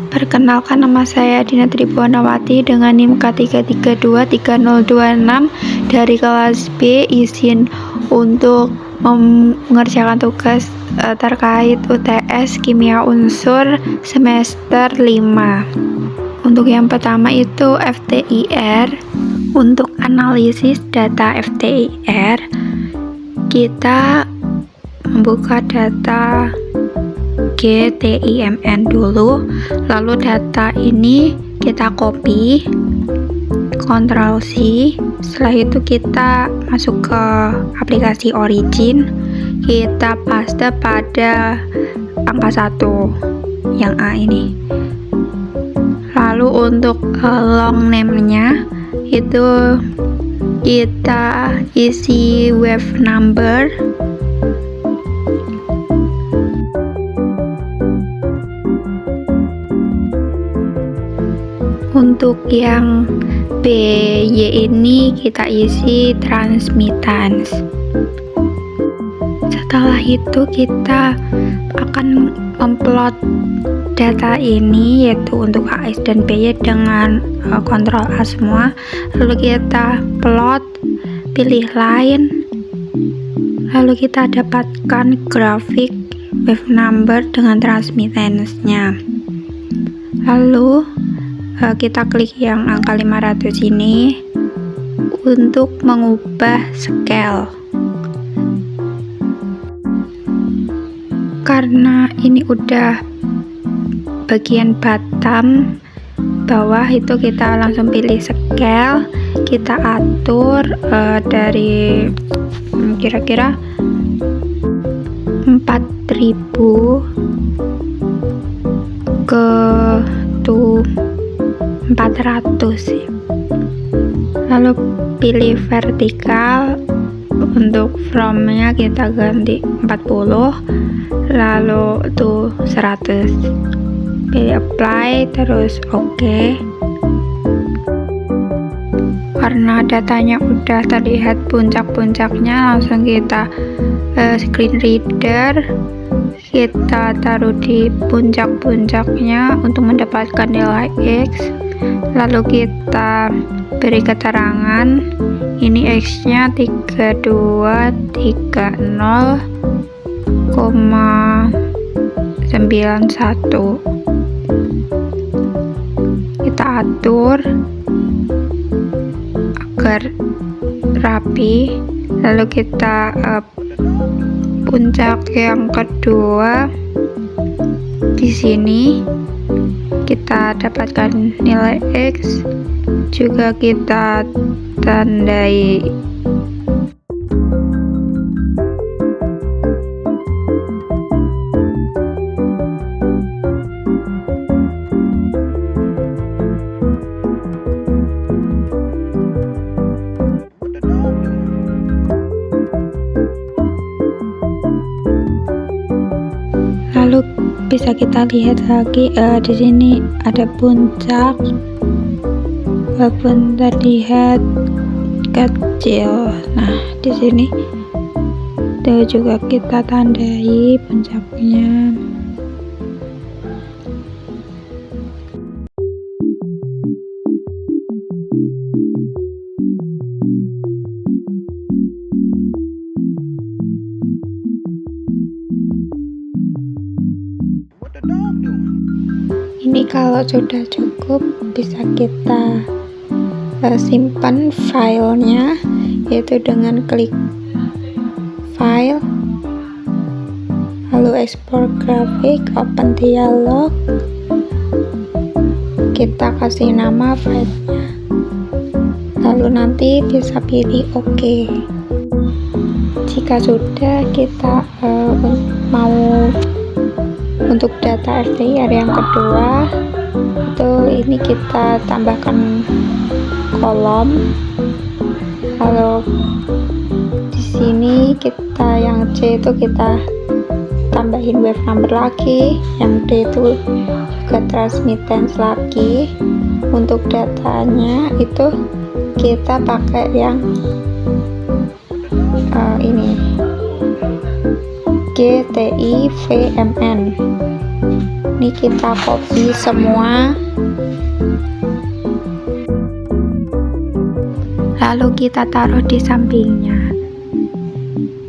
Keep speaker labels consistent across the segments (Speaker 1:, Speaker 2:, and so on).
Speaker 1: Perkenalkan, nama saya Dina Tribuanawati dengan NIM K3323026 dari kelas B, izin untuk mengerjakan tugas terkait UTS Kimia Unsur semester 5. Untuk yang pertama itu FTIR. Untuk analisis data FTIR, kita membuka data GTIMN dulu, lalu data ini kita copy, Ctrl C. Setelah itu kita masuk ke aplikasi Origin, kita paste pada angka 1 yang A ini. Lalu untuk long name-nya itu kita isi wave number. Untuk yang BY ini kita isi transmittance. Setelah itu kita akan memplot data ini, yaitu untuk AX dan BY dengan Ctrl A semua. Lalu kita plot, pilih line, lalu kita dapatkan grafik wave number dengan transmittance-nya. Lalu kita klik yang angka 500 ini untuk mengubah scale. Karena ini udah bagian bottom, bawah itu kita langsung pilih scale, kita atur dari kira-kira 4000 ke 400. Lalu pilih vertikal, untuk from-nya kita ganti 40, lalu itu 100. Pilih apply, terus OK. Karena datanya udah terlihat puncak-puncaknya, langsung kita screen reader, kita taruh di puncak-puncaknya untuk mendapatkan nilai X. Lalu kita beri keterangan ini X-nya 3230,91. Kita atur agar rapi. Lalu kita puncak yang kedua di sini kita dapatkan nilai X, juga kita tandai. Lalu bisa kita lihat lagi di sini ada puncak, walaupun terlihat kecil. Nah, di sini itu juga kita tandai puncaknya. Ini kalau sudah cukup, bisa kita simpan filenya, yaitu dengan klik file, lalu export grafik, open dialog, kita kasih nama filenya, lalu nanti bisa pilih OK. Jika sudah, kita mau untuk data FTIR yang kedua, itu ini kita tambahkan kolom. Kalau di sini kita yang C itu kita tambahin wave number lagi, yang D itu juga transmittance lagi. Untuk datanya itu kita pakai yang ini GTIVMN. Ini kita copy semua, lalu kita taruh di sampingnya.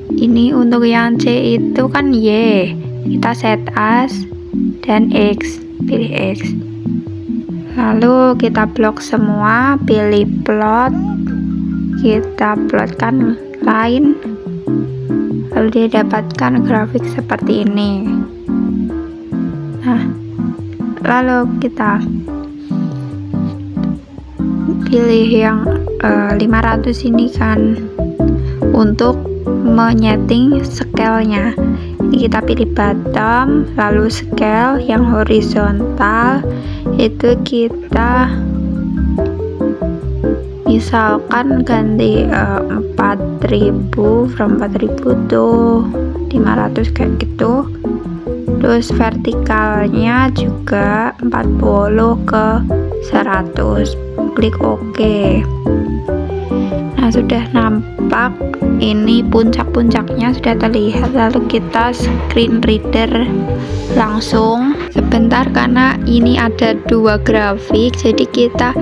Speaker 1: Ini untuk yang C itu kan Y, kita set as, dan X, pilih X. Lalu kita blok semua, pilih plot, kita plotkan line, lalu didapatkan grafik seperti ini. Nah, lalu kita pilih yang 500 ini kan untuk menyeting scale-nya. Ini kita pilih bottom, lalu scale yang horizontal itu kita misalkan ganti 4000, from 4000 to 500 kayak gitu. Terus vertikalnya juga 40 ke 100, klik OK. Nah, sudah nampak, ini puncak-puncaknya sudah terlihat. Lalu kita screen reader langsung sebentar, karena ini ada 2 grafik, jadi kita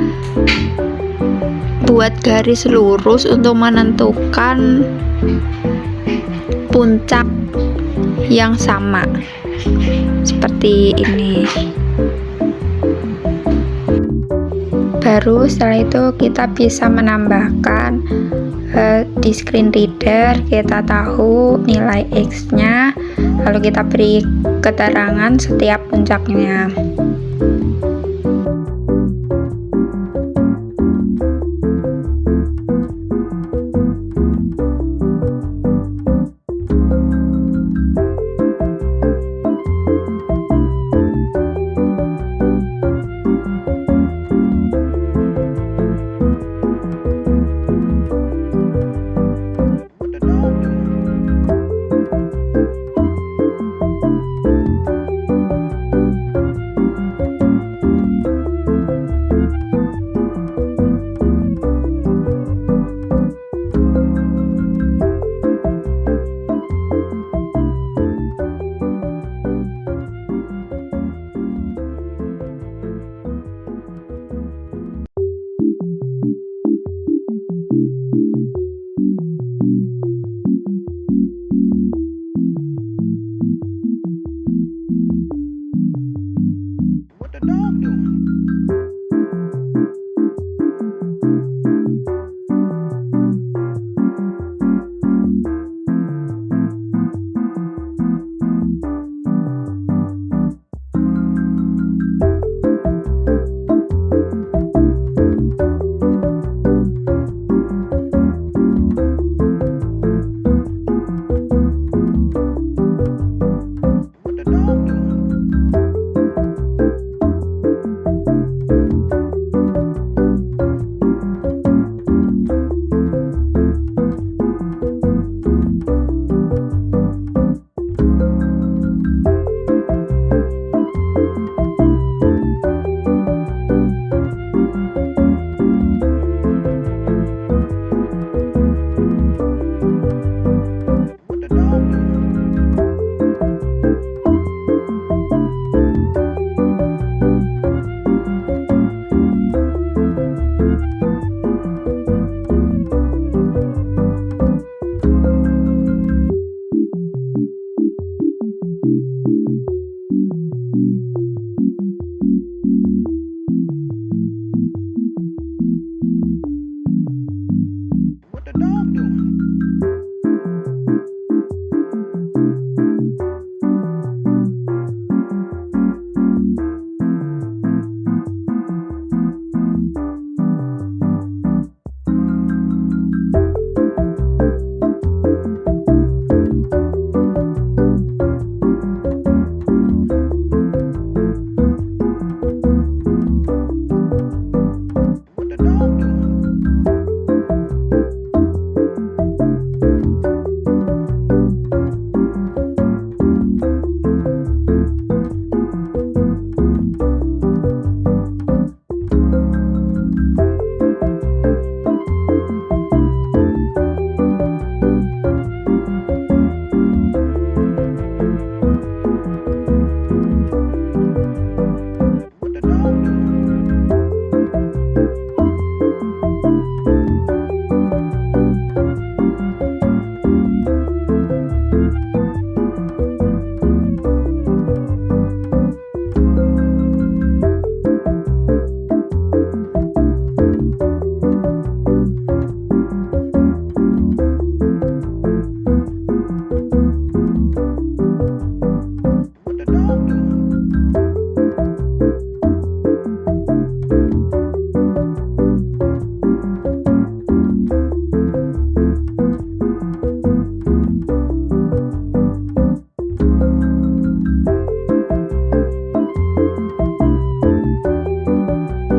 Speaker 1: buat garis lurus untuk menentukan puncak yang sama seperti ini. Baru setelah itu kita bisa menambahkan di screen reader, kita tahu nilai X nya, lalu kita beri keterangan setiap puncaknya.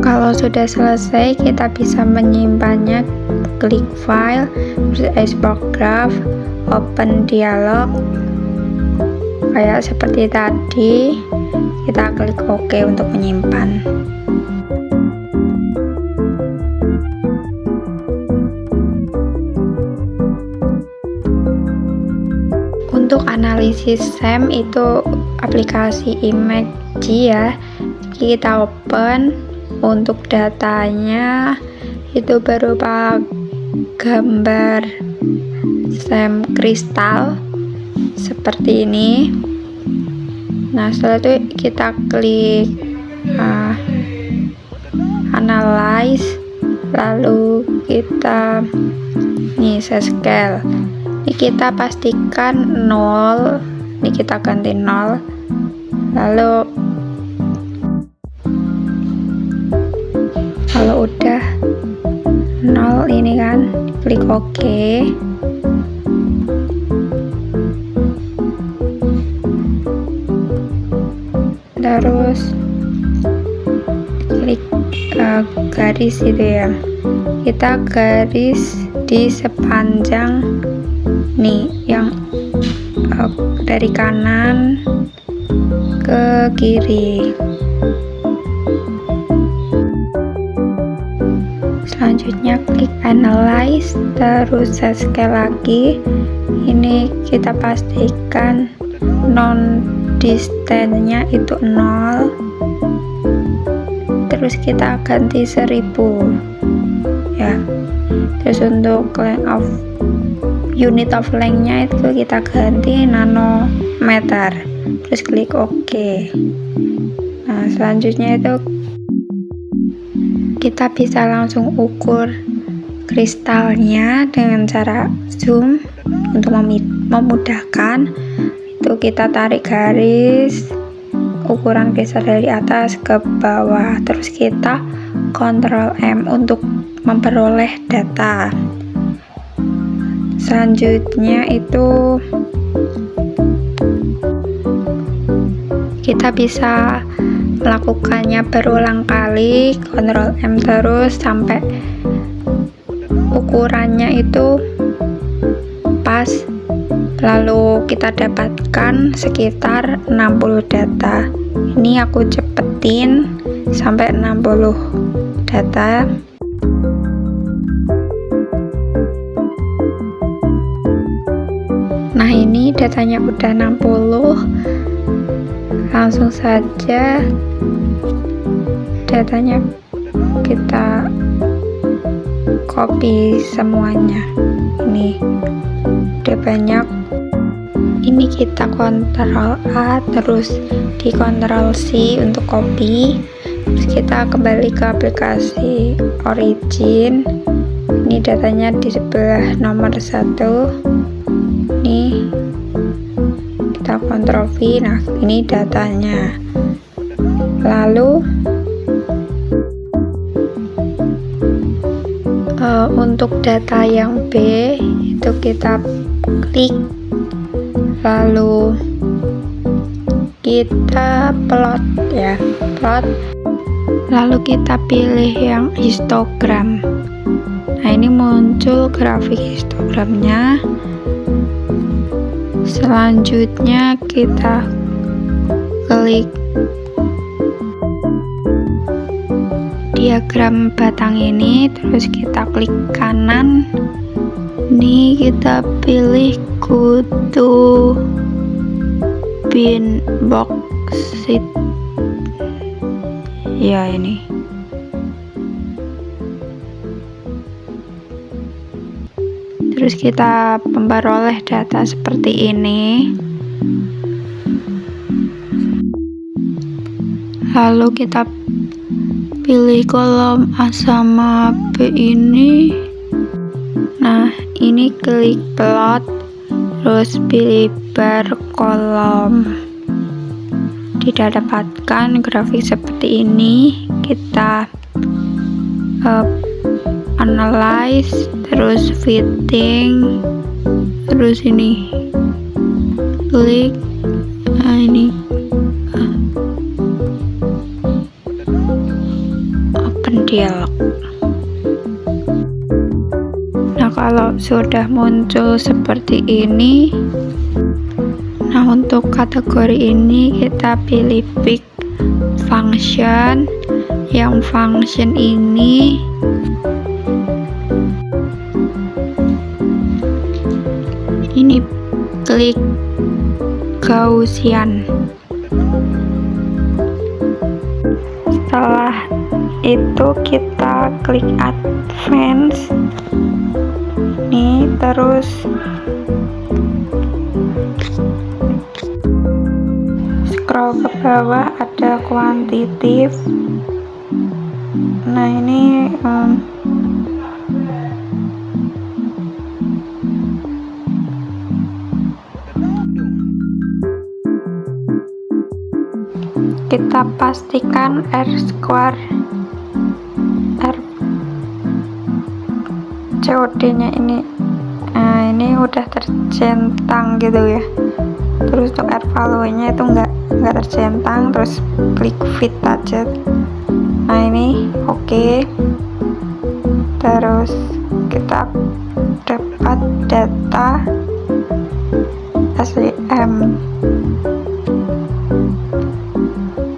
Speaker 1: Kalau sudah selesai, kita bisa menyimpannya. Klik file, terus export graph, open dialog kayak seperti tadi. Kita klik OK untuk menyimpan. Untuk analisis SEM itu aplikasi Imagery ya. Kita open. Untuk datanya itu berupa gambar SEM kristal seperti ini. Nah, setelah itu kita klik analyze, lalu kita scale. Ini kita pastikan 0, ini kita ganti 0, lalu kalau udah 0 ini kan, klik OK. Terus klik garis itu ya. Kita garis di sepanjang nih yang dari kanan ke kiri. Selanjutnya klik analyze, terus scale lagi. Ini kita pastikan non distance-nya itu 0. Terus kita ganti 1000 ya. Terus untuk unit of length-nya itu kita ganti nanometer. Terus klik OK. Nah, selanjutnya itu kita bisa langsung ukur kristalnya dengan cara zoom. Untuk memudahkan itu kita tarik garis ukuran kristal dari atas ke bawah, terus kita Ctrl M untuk memperoleh data. Selanjutnya itu kita bisa melakukannya berulang kali, Ctrl M terus sampai ukurannya itu pas, lalu kita dapatkan sekitar 60 data. Ini aku cepetin sampai 60 data. Nah, ini datanya udah 60. Langsung saja datanya kita copy semuanya. Ini udah banyak. Ini kita Ctrl A, terus di Ctrl C untuk copy. Terus kita kembali ke aplikasi Origin. Ini datanya di sebelah nomor 1. Ini kita Ctrl V. Nah, ini datanya. Lalu untuk data yang B itu kita klik, lalu kita plot ya, plot, lalu kita pilih yang histogram. Nah, ini muncul grafik histogramnya. Selanjutnya kita klik diagram batang ini, terus kita klik kanan. Ini kita pilih go to bin box sheet ya, ini terus kita memperoleh data seperti ini. Lalu kita pilih kolom A sama B ini. Nah, ini klik plot, terus pilih bar kolom. Tidak dapatkan grafik seperti ini. Kita analyze, terus fitting, terus ini klik. Nah, ini open dialog. Nah, kalau sudah muncul seperti ini, nah untuk kategori ini kita pilih pick function. Yang function ini klik Gaussian. Setelah itu kita klik advance nih, terus scroll ke bawah ada kuantitatif. Nah ini kita pastikan R square COD nya ini udah tercentang gitu ya. Terus untuk R value nya itu enggak tercentang, terus klik fit aja. Nah ini oke. Terus kita dapat data SEM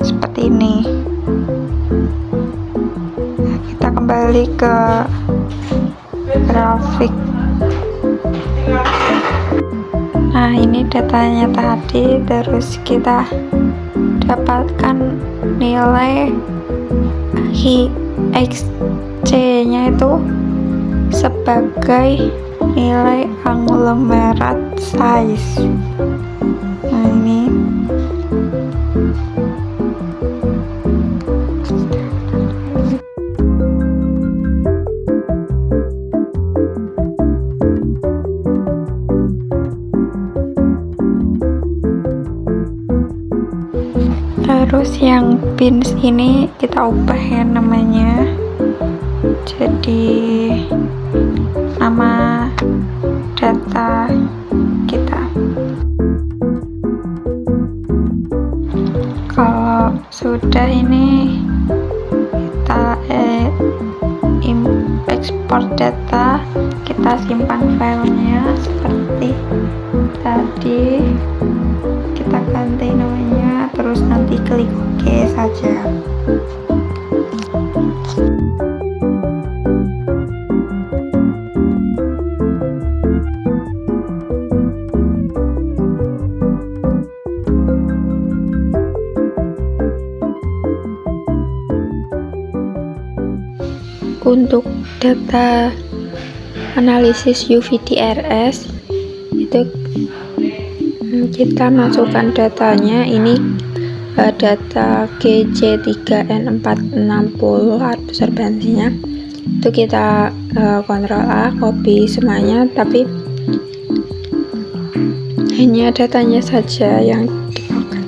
Speaker 1: seperti ini. Nah, kita kembali ke grafik. Nah ini datanya tadi, terus kita dapatkan nilai XC nya itu sebagai nilai aglomerat size. Nah ini terus yang pins ini kita ubah ya namanya, jadi nama data kita. Kalau sudah ini kita ekspor data, kita simpan filenya seperti tadi, kita ganti namanya, terus nanti klik OK saja. Untuk data analisis UVDRS itu kita masukkan datanya, ini data GJ3N460 absorbensinya itu kita Ctrl A, copy semuanya, tapi hanya datanya saja yang dipakai.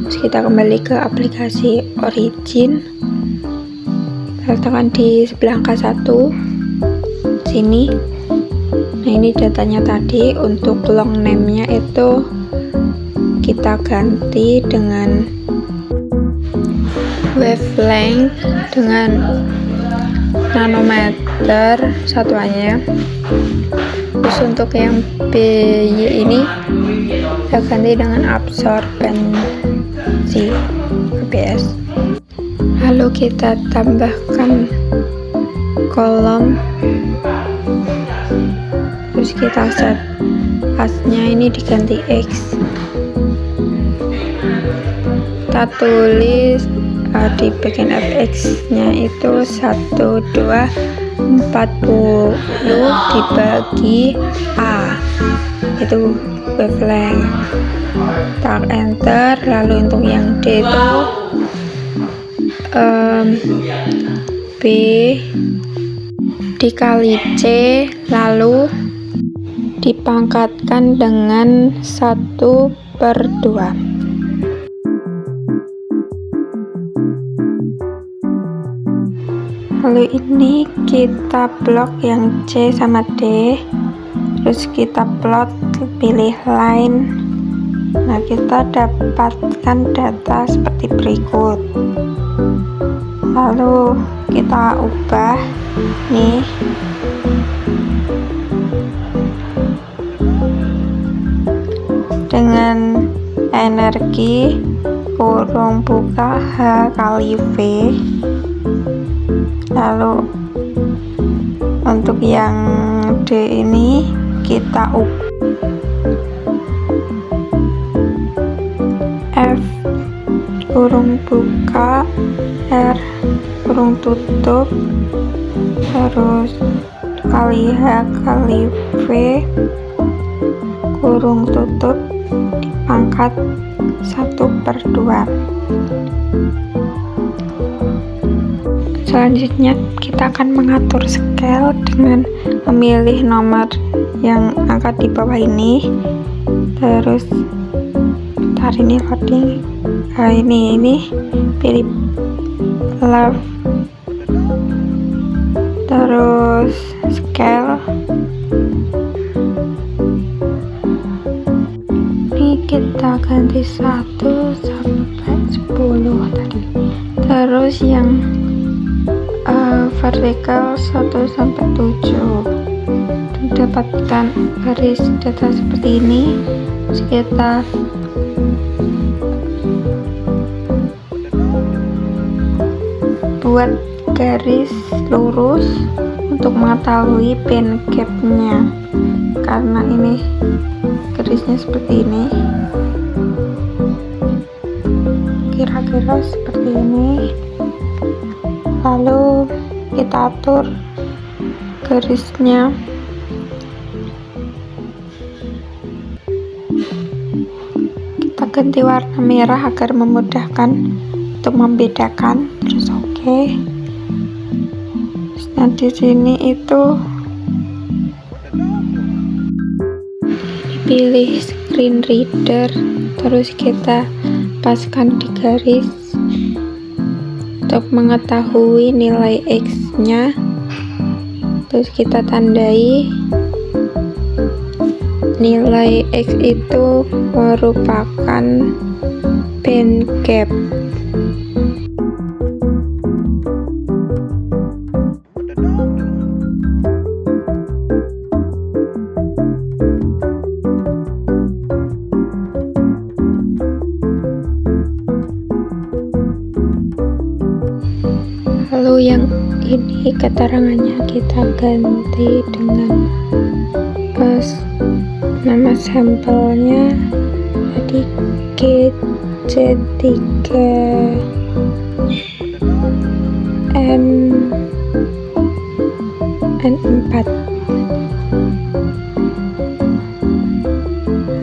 Speaker 1: Terus kita kembali ke aplikasi Origin, letakkan di sebelah angka 1 sini. Nah ini datanya tadi. Untuk long name nya itu kita ganti dengan wavelength dengan nanometer satuannya. Terus untuk yang BY ini kita ganti dengan absorbensi ABS. Lalu kita tambahkan kolom, terus kita set asnya ini diganti X, kita tulis di bagian fx nya itu 1240 dibagi A, itu wavelength. Kita enter. Lalu untuk yang D itu B dikali C, lalu dipangkatkan dengan 1/2. Lalu ini kita blok yang C sama D, terus kita plot, pilih line. Nah kita dapatkan data seperti berikut. Lalu kita ubah nih dengan energi kurung buka H kali V. Lalu untuk yang D ini kita ubah F kurung buka R kurung tutup terus kali H kali V kurung tutup dipangkat 1/2. Selanjutnya kita akan mengatur scale dengan memilih nomor yang angka di bawah ini. Terus bentar, ini loading. Nah, ini pilih left, terus scale. Ini kita ganti 1 sampai 10 tadi. Terus yang vertikal 1 sampai 7. Dapatkan garis data seperti ini. Terus kita buat garis lurus untuk mengetahui band gapnya, karena ini garisnya seperti ini, kira-kira seperti ini. Lalu kita atur garisnya kita ganti warna merah agar memudahkan untuk membedakan. Terus oke. Nah, di sini itu dipilih screen reader, terus kita paskan di garis untuk mengetahui nilai X-nya. Terus kita tandai nilai X itu merupakan band gap. Lalu yang ini keterangannya kita ganti dengan nama sampelnya jadi GC3N4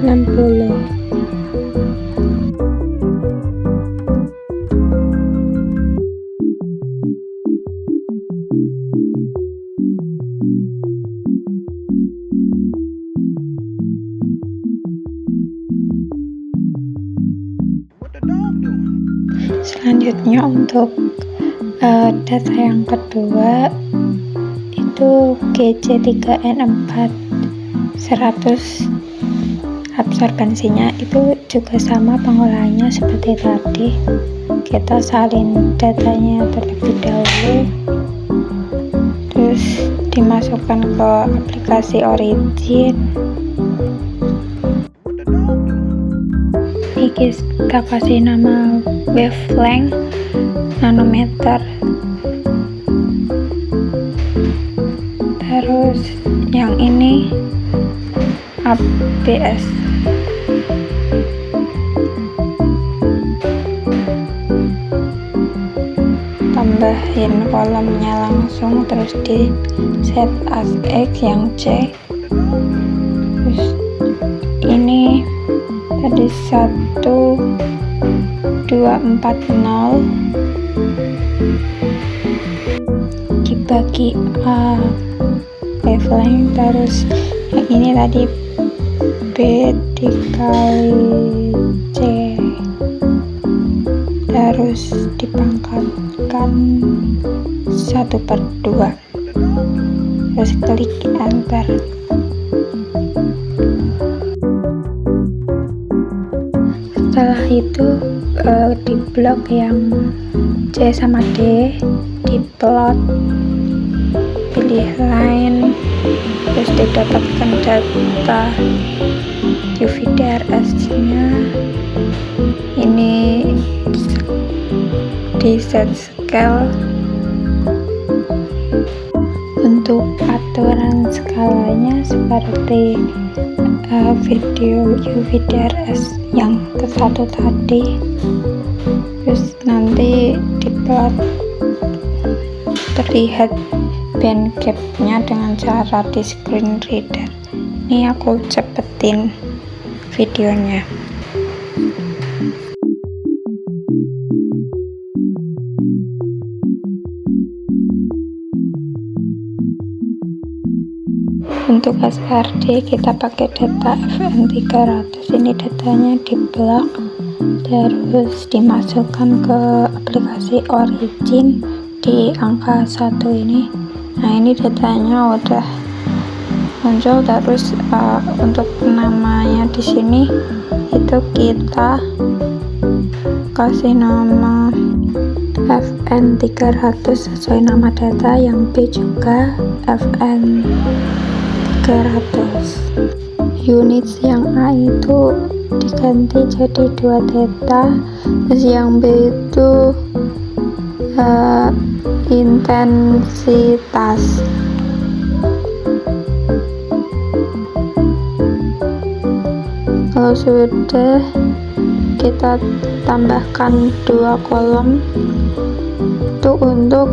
Speaker 1: 60. Selanjutnya untuk data yang kedua itu GC3N4 100 absorbensinya itu juga sama pengolahannya seperti tadi. Kita salin datanya terlebih dahulu, terus dimasukkan ke aplikasi Origin. Ini kita kasih nama wavelength nanometer. Terus yang ini ABS. Tambahin kolomnya langsung, terus di set as X yang C. Terus ini tadi 1240 dibagi A wavelength, terus yang ini tadi B dikali C, terus dipangkatkan 1/2, terus klik enter. Setelah itu di blok yang C sama D diplot, pilih line, terus didapatkan data UV/DRS nya. Ini di set scale. Untuk aturan skalanya seperti video UV/DRS yang ke-1 tadi. Terus nanti diplot, terlihat band gapnya dengan cara di screen reader. Ini aku cepetin videonya. Untuk HRD kita pakai data FN300. Ini datanya di blok, terus dimasukkan ke aplikasi Origin di angka 1 ini. Nah, ini datanya udah muncul. Terus untuk namanya di sini itu kita kasih nama FN300 sesuai nama data, yang B juga FN300. Unit yang A itu diganti jadi 2 data, terus yang B itu intensitas. Kalau sudah, kita tambahkan 2 kolom itu untuk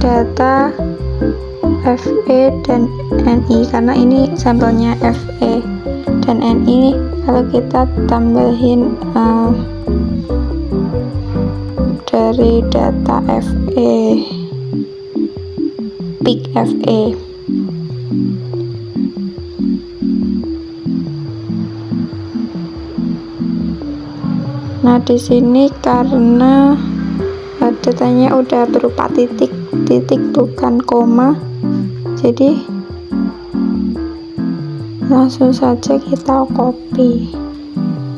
Speaker 1: data FE dan NI, karena ini sampelnya FE dan NI. Kalau kita tambahin dari data FE, peak FE. Nah, di sini karena datanya udah berupa titik bukan koma, jadi langsung saja kita copy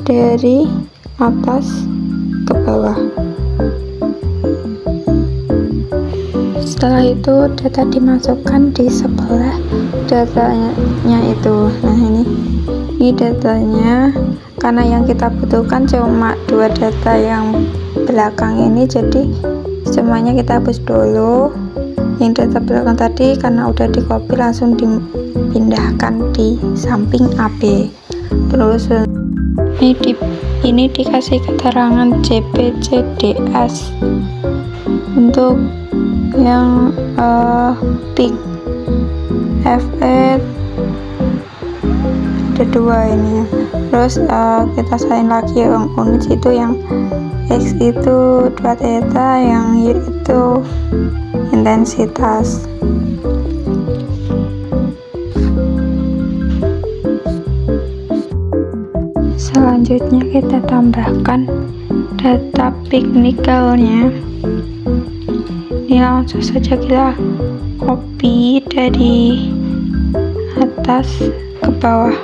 Speaker 1: dari atas ke bawah. Setelah itu data dimasukkan di sebelah datanya itu. Nah, ini datanya. Karena yang kita butuhkan cuma 2 data yang belakang ini, jadi semuanya kita hapus dulu. Yang data belakang tadi karena udah di copy langsung dipindahkan di samping AB. Terus ini dikasih keterangan JPCDS. Untuk yang peak FE ada 2 ini ya. Terus kita salin lagi yang unit itu, yang X itu 2 theta, yang Y itu intensitas. Selanjutnya kita tambahkan data peak nikelnya. Ini langsung saja kita copy dari atas ke bawah.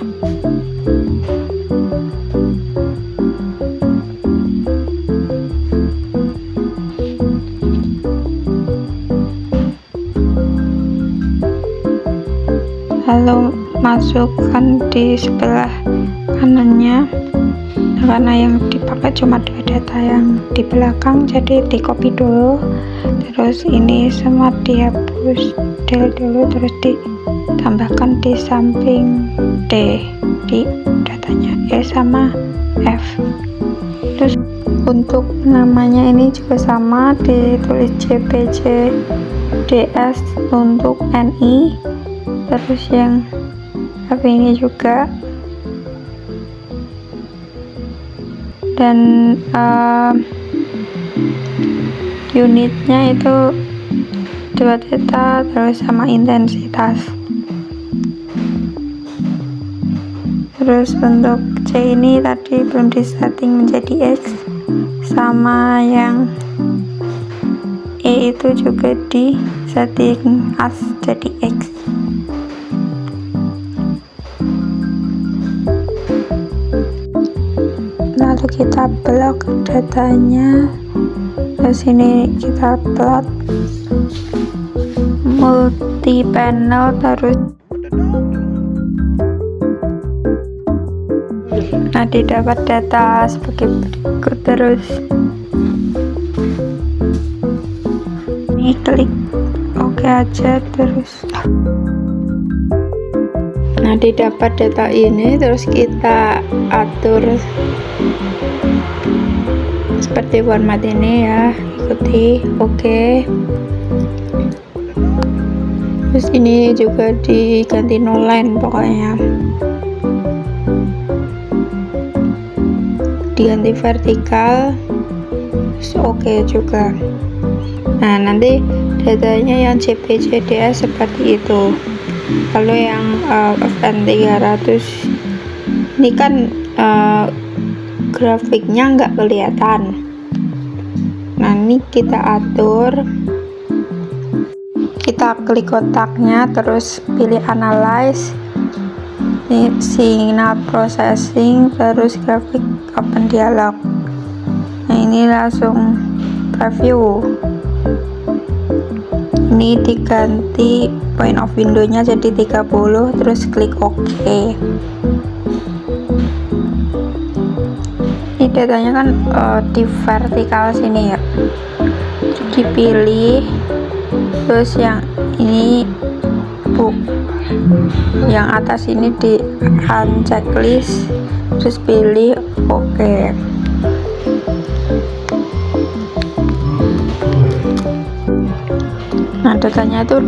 Speaker 1: Lalu masukkan di sebelah kanannya. Karena yang dipakai cuma 2 data yang di belakang, jadi di copy dulu. Terus ini semua dihapus del dulu, terus ditambahkan di samping D di datanya E sama F. Terus untuk namanya ini juga sama, ditulis JPCDS untuk NI. Terus yang F ini juga, dan unitnya itu 2 theta, terus sama intensitas. Terus untuk C ini tadi belum disetting menjadi X, sama yang E itu juga di setting as jadi X. Lalu kita blok datanya terus ini kita plat multi panel, terus nanti dapat data sebagai berikut. Terus ini klik oke aja, terus nanti dapat data ini, terus kita atur seperti format ini ya, ikuti oke. Terus ini juga diganti no line, pokoknya diganti vertikal, terus oke juga. Nah, nanti datanya yang JPCDS seperti itu. Kalau yang FN 300 ini kan grafiknya nggak kelihatan. Nah, ini kita atur, kita klik kotaknya, terus pilih analyze, ini signal processing, terus grafik open dialog. Nah, ini langsung preview. Ini diganti point of window-nya jadi 30, terus klik OK. Ini datanya kan di vertikal sini ya, dipilih, terus yang ini yang atas ini di unchecklist, terus pilih OK. Nah, datanya itu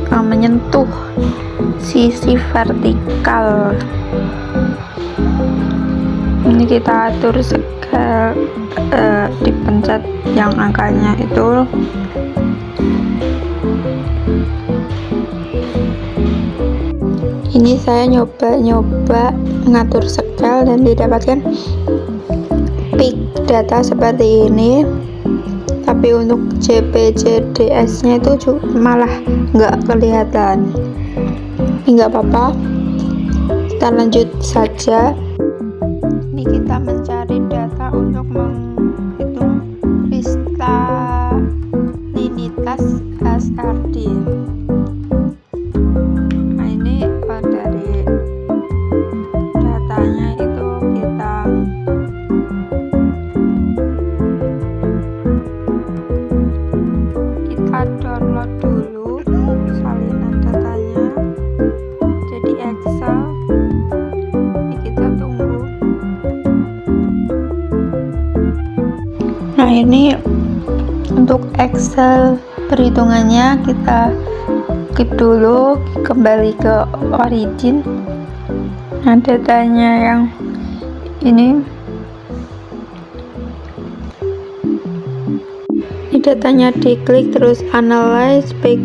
Speaker 1: menyentuh sisi vertikal. Ini kita atur scale, dipencet yang angkanya itu. Ini saya nyoba mengatur scale dan didapatkan peak data seperti ini. Tapi untuk JPCDS nya itu malah nggak kelihatan. Ini nggak apa-apa, kita lanjut saja. Ini kita mencari data untuk menghitung kristalinitas SRD. Nah, ini dari datanya itu kita download dulu salinan datanya jadi Excel. Ini kita tunggu. Nah, ini untuk Excel perhitungannya kita skip dulu, kembali ke origin. Nah, datanya yang ini datanya diklik, terus analyze, pick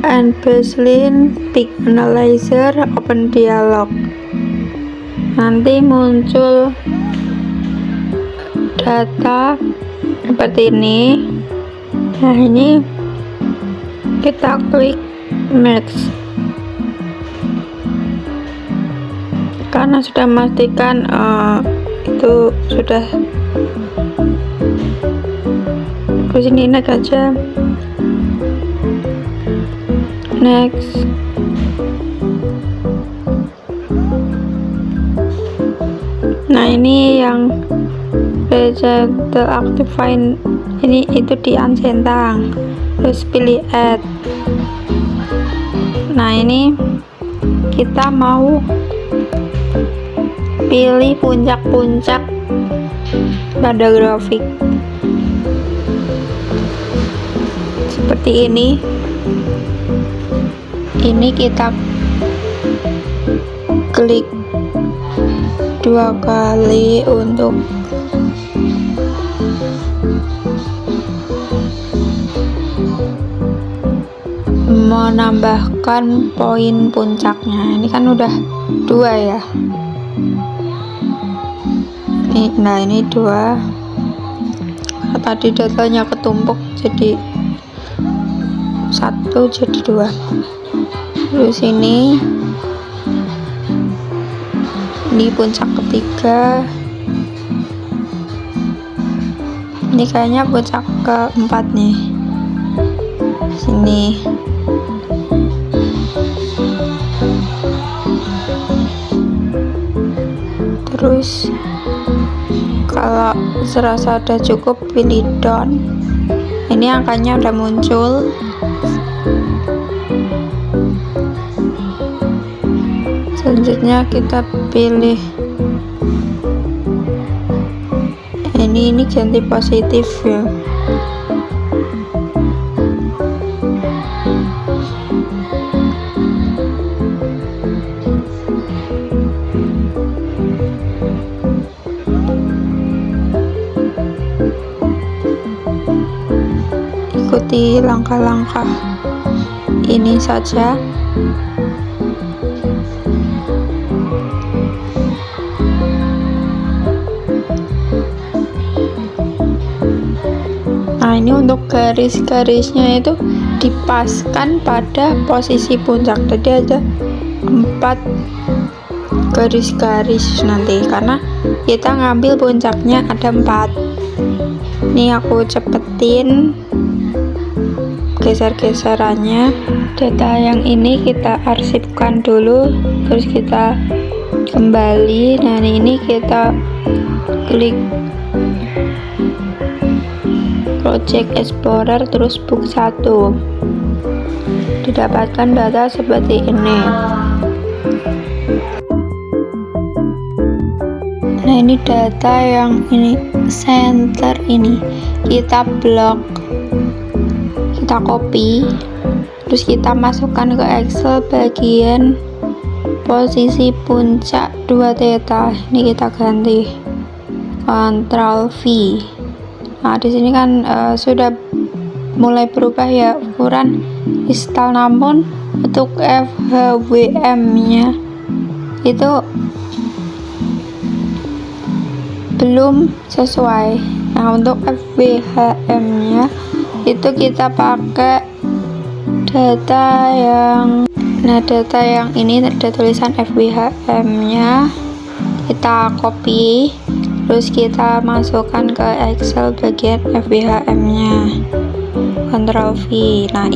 Speaker 1: and baseline, pick analyzer, open dialog. Nanti muncul data seperti ini. Nah, ini kita klik next karena sudah memastikan itu sudah. Terus ini next aja, next. Nah, ini yang horizontal activine ini itu diuncentang, terus pilih add. Nah, ini kita mau pilih puncak-puncak pada grafik seperti ini. Ini kita klik 2 kali untuk menambahkan poin puncaknya. Ini kan udah 2 ya. Nah, ini 2. Tadi datanya ketumpuk jadi 1 jadi 2. Terus ini puncak ketiga. Ini kayaknya puncak keempat nih. Sini. Terus kalau serasa udah cukup, pilih down. Ini angkanya udah muncul. Selanjutnya kita pilih ini ganti positif ya. Ikuti langkah-langkah ini saja. Nah, ini untuk garis-garisnya itu dipaskan pada posisi puncak. Jadi ada 4 garis-garis nanti, karena kita ngambil puncaknya ada 4. Ini aku cepetin geser-geserannya. Data yang ini kita arsipkan dulu, terus kita kembali. Nah, ini kita klik Project Explorer, terus book 1, didapatkan data seperti ini. Nah, ini data yang ini center, ini kita blok, kita copy, terus kita masukkan ke Excel bagian posisi puncak 2 theta. Ini kita ganti Ctrl V. Nah, di sini kan sudah mulai berubah ya ukuran kristal, namun untuk FHWM-nya itu belum sesuai. Nah, untuk FWHM-nya itu kita pakai data yang ini ada tulisan FWHM-nya, kita copy, terus kita masukkan ke Excel bagian FWHM-nya, Ctrl V. Nah,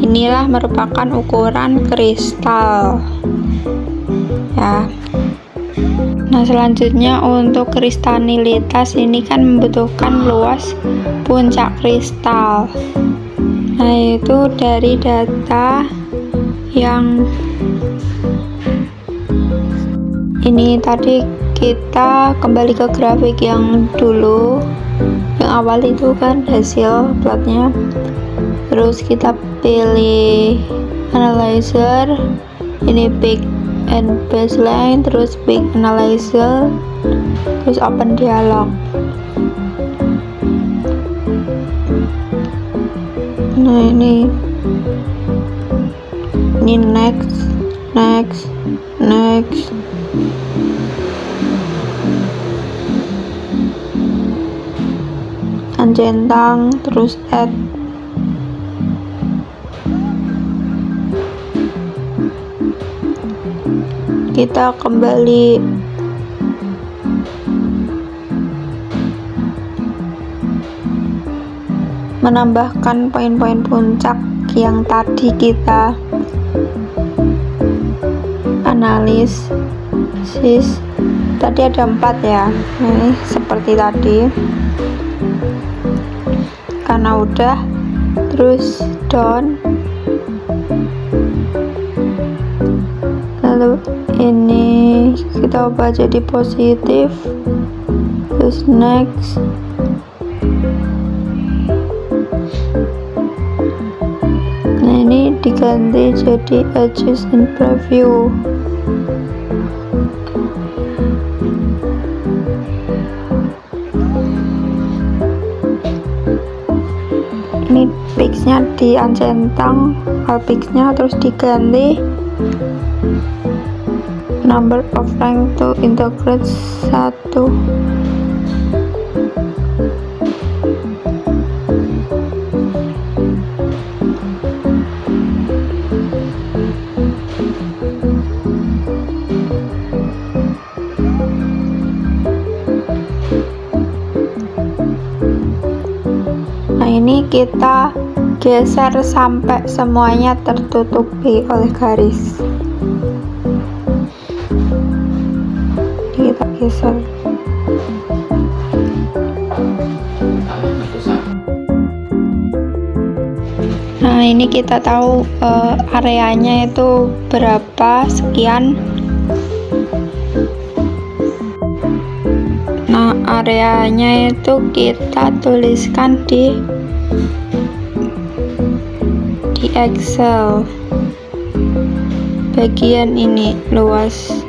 Speaker 1: inilah merupakan ukuran kristal ya. Nah, selanjutnya untuk kristalinitas, ini kan membutuhkan luas puncak kristal. Nah, itu dari data yang ini tadi. Kita kembali ke grafik yang dulu, yang awal itu kan hasil plotnya. Terus kita pilih analyzer, ini peak and baseline, terus peak analyzer, terus open dialog. Nah, ini next. Centang, terus add. Kita kembali menambahkan poin-poin puncak yang tadi kita analisis. Tadi ada 4 ya. Ini seperti tadi. Karena udah, terus down, lalu ini kita ubah jadi positif, terus next. Nah, ini diganti jadi adjust in preview. Ini fixnya di uncentang, all fixnya, terus diganti number of rank to integrate 1. ini kita geser sampai semuanya tertutupi oleh garis. Kita geser. Nah, ini kita tahu areanya itu berapa, sekian. Nah, areanya itu kita tuliskan di Excel. Bagian ini luas.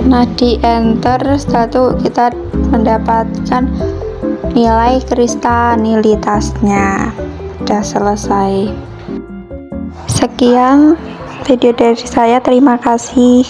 Speaker 1: Nah, di enter, setelah itu kita mendapatkan nilai kristalilitasnya. Udah selesai. Sekian video dari saya, terima kasih.